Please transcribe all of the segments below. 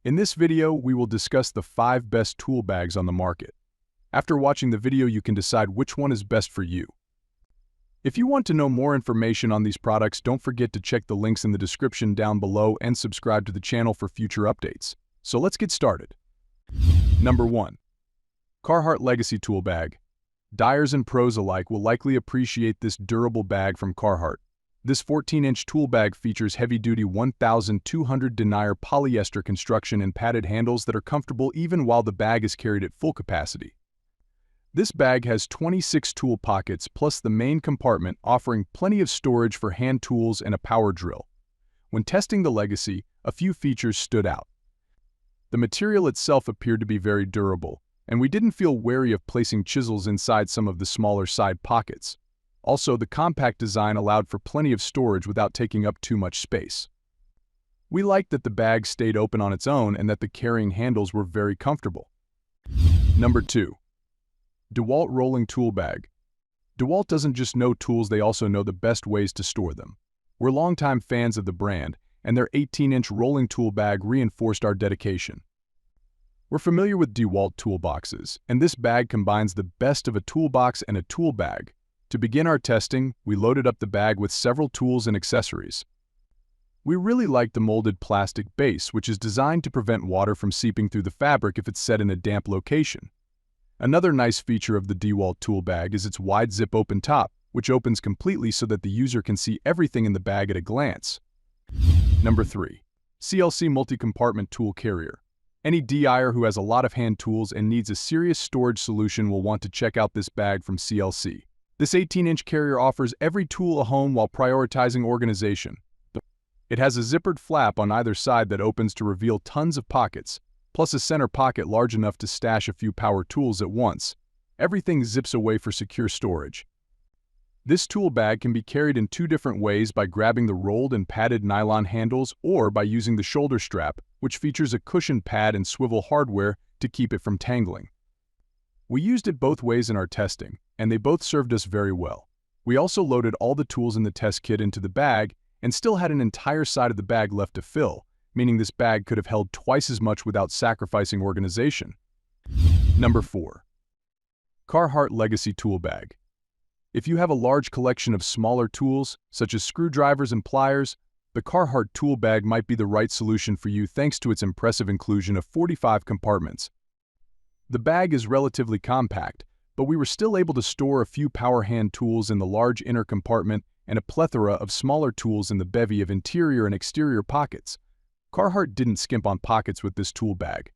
In this video, we will discuss the 5 best tool bags on the market. After watching the video, you can decide which one is best for you. If you want to know more information on these products, don't forget to check the links in the description down below and subscribe to the channel for future updates. So let's get started. Number 1. Carhartt Legacy Tool Bag. Dyers and pros alike will likely appreciate this durable bag from Carhartt. This 14-inch tool bag features heavy-duty 1,200 denier polyester construction and padded handles that are comfortable even while the bag is carried at full capacity. This bag has 26 tool pockets plus the main compartment, offering plenty of storage for hand tools and a power drill. When testing the Legacy, a few features stood out. The material itself appeared to be very durable, and we didn't feel wary of placing chisels inside some of the smaller side pockets. Also, the compact design allowed for plenty of storage without taking up too much space. We liked that the bag stayed open on its own and that the carrying handles were very comfortable. Number 2. DeWalt Rolling Tool Bag. DeWalt doesn't just know tools, they also know the best ways to store them. We're longtime fans of the brand, and their 18-inch rolling tool bag reinforced our dedication. We're familiar with DeWalt toolboxes, and this bag combines the best of a toolbox and a tool bag. To begin our testing, we loaded up the bag with several tools and accessories. We really liked the molded plastic base, which is designed to prevent water from seeping through the fabric if it's set in a damp location. Another nice feature of the DeWalt tool bag is its wide zip open top, which opens completely so that the user can see everything in the bag at a glance. Number 3. CLC Multi-Compartment Tool Carrier. Any DIYer who has a lot of hand tools and needs a serious storage solution will want to check out this bag from CLC. This 18-inch carrier offers every tool a home while prioritizing organization. It has a zippered flap on either side that opens to reveal tons of pockets, plus a center pocket large enough to stash a few power tools at once. Everything zips away for secure storage. This tool bag can be carried in 2 different ways: by grabbing the rolled and padded nylon handles or by using the shoulder strap, which features a cushion pad and swivel hardware to keep it from tangling. We used it both ways in our testing, and they both served us very well. We also loaded all the tools in the test kit into the bag and still had an entire side of the bag left to fill, meaning this bag could have held twice as much without sacrificing organization. Number 4. Carhartt Legacy Tool Bag. If you have a large collection of smaller tools, such as screwdrivers and pliers, the Carhartt tool bag might be the right solution for you thanks to its impressive inclusion of 45 compartments. The bag is relatively compact, but we were still able to store a few power hand tools in the large inner compartment and a plethora of smaller tools in the bevy of interior and exterior pockets. Carhartt didn't skimp on pockets with this tool bag.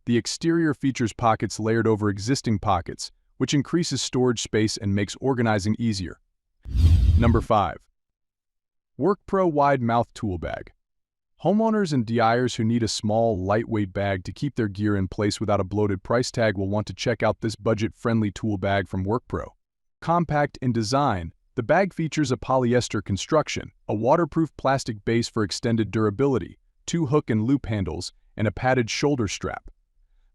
The exterior features pockets layered over existing pockets, which increases storage space and makes organizing easier. Number 5. WorkPro Wide Mouth Tool Bag. Homeowners and DIYers who need a small, lightweight bag to keep their gear in place without a bloated price tag will want to check out this budget-friendly tool bag from WorkPro. Compact in design, the bag features a polyester construction, a waterproof plastic base for extended durability, 2 hook and loop handles, and a padded shoulder strap.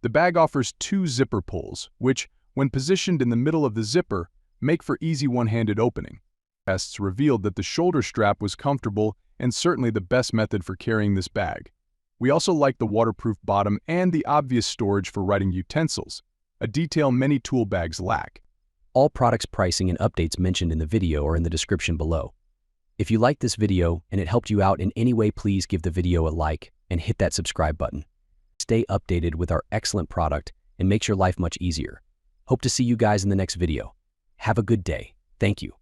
The bag offers 2 zipper pulls, which, when positioned in the middle of the zipper, make for easy one-handed opening. Tests revealed that the shoulder strap was comfortable and certainly the best method for carrying this bag. We also like the waterproof bottom and the obvious storage for writing utensils, a detail many tool bags lack. All products pricing and updates mentioned in the video are in the description below. If you liked this video and it helped you out in any way, please give the video a like and hit that subscribe button. Stay updated with our excellent product and makes your life much easier. Hope to see you guys in the next video. Have a good day. Thank you.